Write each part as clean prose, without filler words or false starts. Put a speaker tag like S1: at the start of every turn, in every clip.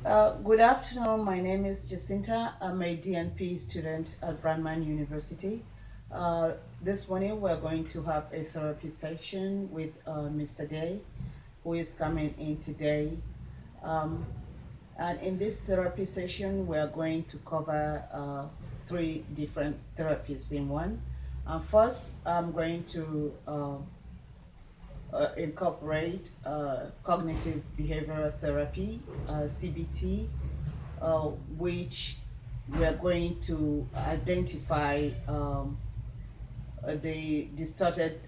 S1: Good afternoon. My name is Jacinta. I'm a DNP student at Brandman University. Uh, this morning, we're going to have a therapy session with Mr. Day, who is coming in today. Um, and in this therapy session, we're going to cover three different therapies in one. First, I'm going to incorporate cognitive behavioral therapy, CBT, which we are going to identify the distorted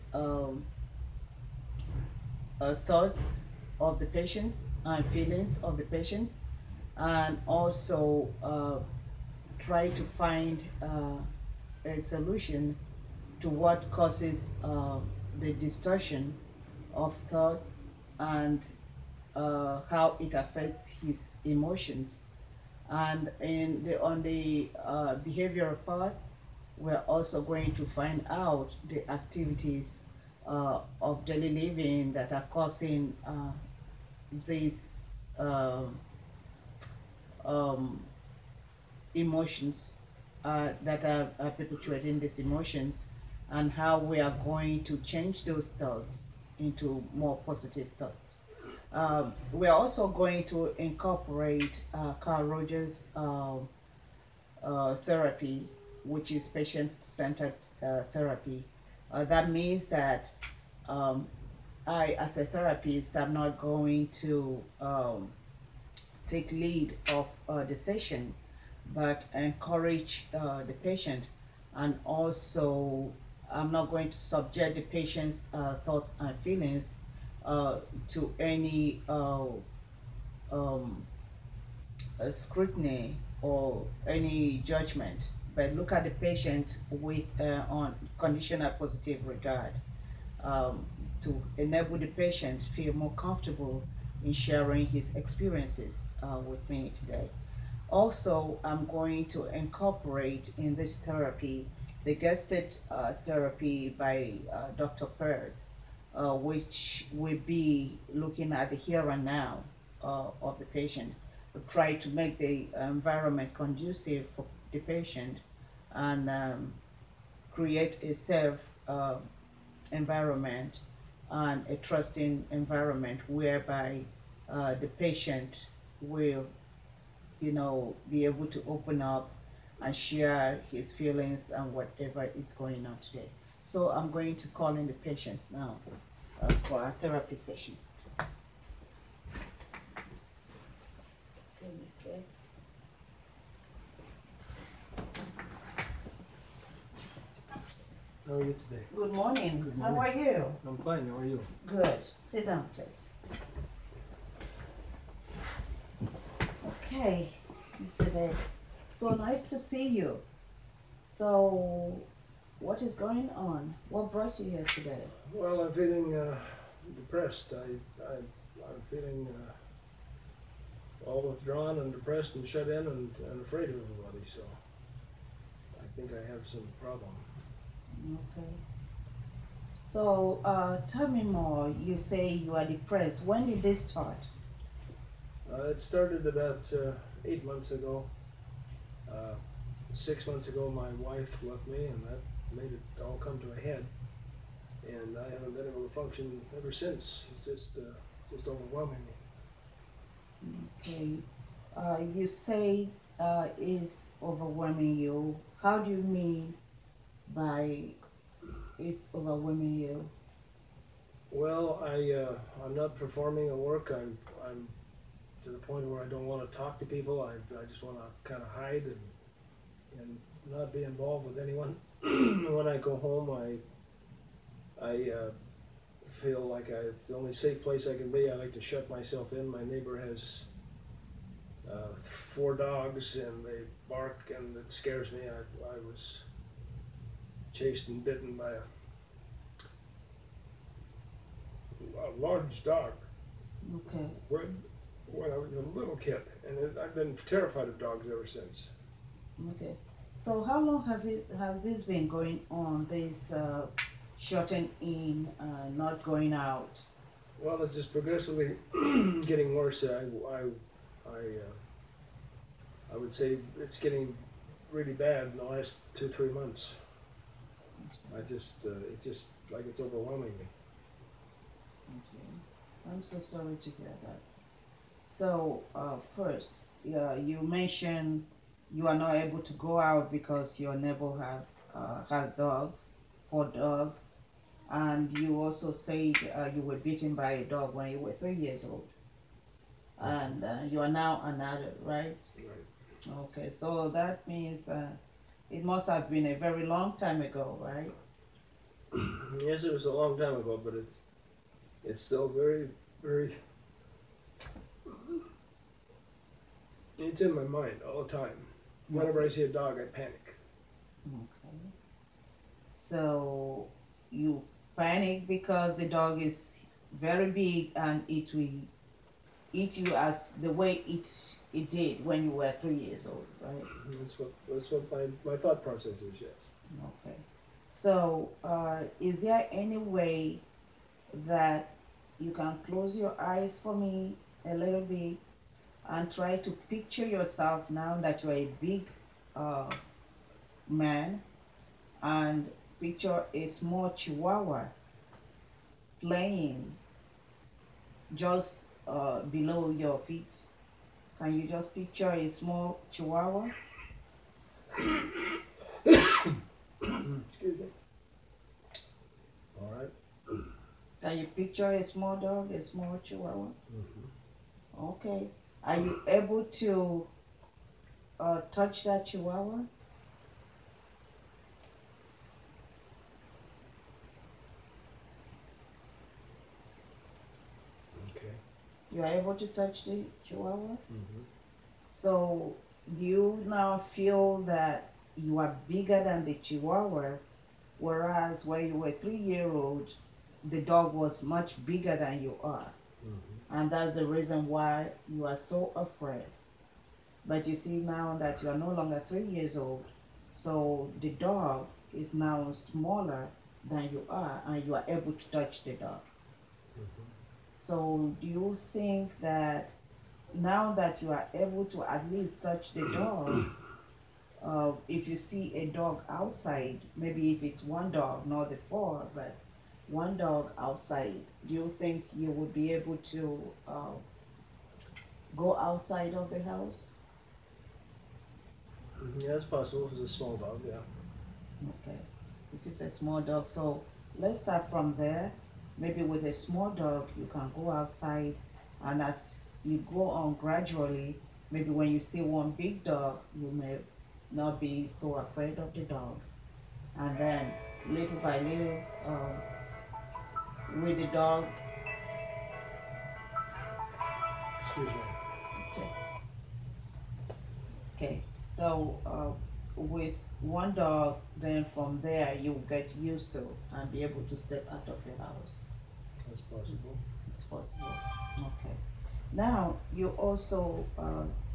S1: thoughts of the patients and feelings of the patients, and also try to find a solution to what causes the distortion of thoughts and how it affects his emotions. And on the behavioral part, we're also going to find out the activities of daily living that are causing these uh, um, emotions that are perpetuating these emotions, and how we are going to change those thoughts into more positive thoughts. We are also going to incorporate Carl Rogers' therapy, which is patient-centered therapy. That means that um, I, as a therapist, I'm not going to take lead of the session, but encourage the patient, and also I'm not going to subject the patient's thoughts and feelings to any um, scrutiny or any judgment, but look at the patient with on conditional positive regard, to enable the patient feel more comfortable in sharing his experiences with me today. Also, I'm going to incorporate in this therapy the guested therapy by Dr. Pears, which will be looking at the here and now of the patient, to try to make the environment conducive for the patient, and create a safe environment and a trusting environment whereby the patient will, be able to open up and share his feelings and whatever is going on today. So I'm going to call in the patients now for our therapy session. Okay, Ms. K.
S2: How are you today?
S1: Good morning.
S2: Good
S1: How
S2: morning.
S1: are you?
S2: I'm fine. How are you?
S1: Good. Sit down, please. Okay, Mr. Dave. So nice to see you. So, what is going on? What brought you here today?
S2: Well, I'm feeling depressed. I'm feeling all withdrawn and depressed and shut in and afraid of everybody. So I think I have some problem.
S1: Okay. So, tell me more. You say you are depressed. When did this start?
S2: It started about 8 months ago. Uh, 6 months ago, my wife left me, and that made it all come to a head. And I haven't been able to function ever since. It's just overwhelming me.
S1: Okay. You say it's overwhelming you. How do you mean by it's overwhelming you?
S2: Well, I'm not performing at work. I'm to the point where I don't want to talk to people. I just want to kind of hide and not be involved with anyone. When I go home, I feel like it's the only safe place I can be. I like to shut myself in. My neighbor has 4 dogs, and they bark, and it scares me. I was chased and bitten by a large dog
S1: Okay.
S2: when I was a little kid, and I've been terrified of dogs ever since.
S1: Okay. So how long has this been going on? This shutting in, not going out.
S2: Well, it's just progressively getting worse. I I would say it's getting really bad in the last 2, 3 months. I just, it just, like it's overwhelming me.
S1: Okay. I'm so sorry to hear that. So, first, you mentioned you are not able to go out because your neighbor has dogs, 4 dogs, and you also said you were beaten by a dog when you were 3 years old, and you are now an adult, right?
S2: Right.
S1: Okay, so that means it must have been a very long time ago, right?
S2: Yes, it was a long time ago, but it's still very, very, it's in my mind all the time. Whenever I see a dog, I panic.
S1: Okay. So you panic because the dog is very big and it will eat you as the way it did when you were 3 years old, right?
S2: That's what my thought process is, yes.
S1: Okay. So, is there any way that you can close your eyes for me a little bit and try to picture yourself now that you are a big uh, man, and picture a small chihuahua playing just below your feet? Can you just picture a small chihuahua?
S2: Excuse me. All right.
S1: Can you picture a small dog, a small chihuahua?
S2: Mm-hmm.
S1: Okay. Are you able to touch that chihuahua?
S2: Okay.
S1: You are able to touch the chihuahua?
S2: Mm-hmm.
S1: So, do you now feel that you are bigger than the chihuahua, whereas when you were 3 year old, the dog was much bigger than you are?
S2: Mm-hmm.
S1: And that's the reason why you are so afraid. But you see now that you are no longer 3 years old, so the dog is now smaller than you are, and you are able to touch the dog.
S2: Mm-hmm.
S1: So, do you think that now that you are able to at least touch the dog, if you see a dog outside, maybe if it's one dog, not the four, but one dog outside, do you think you would be able to go outside of the house?
S2: Yeah, it's possible. If it's a small dog, yeah.
S1: Okay. If it's a small dog, so let's start from there. Maybe with a small dog, you can go outside, and as you go on gradually, maybe when you see one big dog, you may not be so afraid of the dog. And then little by little, with the dog,
S2: Excuse me.
S1: okay, okay. So with one dog, then from there you get used to and be able to step out of your house.
S2: That's possible.
S1: It's possible. Okay. Now, you also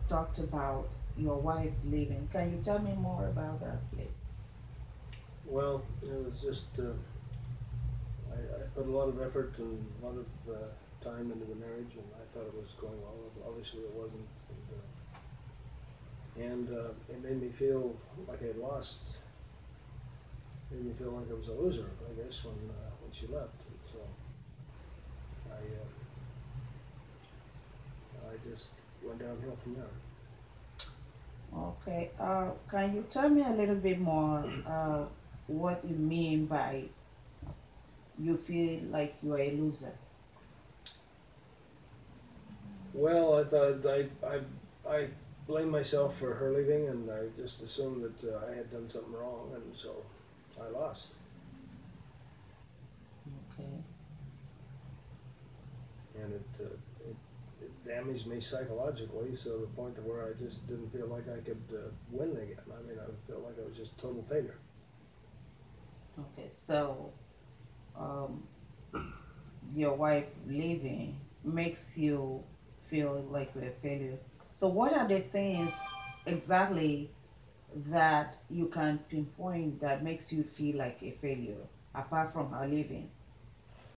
S1: talked about your wife leaving. Can you tell me more about that, please?
S2: Well, it was just I put a lot of effort and a lot of time into the marriage, and I thought it was going well. Obviously, it wasn't, and it made me feel like I had lost. Made me feel like I was a loser, I guess, when she left. And so I just went downhill from there.
S1: Okay. Can you tell me a little bit more what you mean by you feel like you are a loser?
S2: Well, I thought I blamed myself for her leaving, and I just assumed that I had done something wrong, and so I lost.
S1: Okay.
S2: And it damaged me psychologically, so to the point to where I just didn't feel like I could win again. I mean, I felt like I was just total failure.
S1: Okay. So, um, your wife leaving makes you feel like you're a failure. So, what are the things exactly that you can pinpoint that makes you feel like a failure apart from her leaving?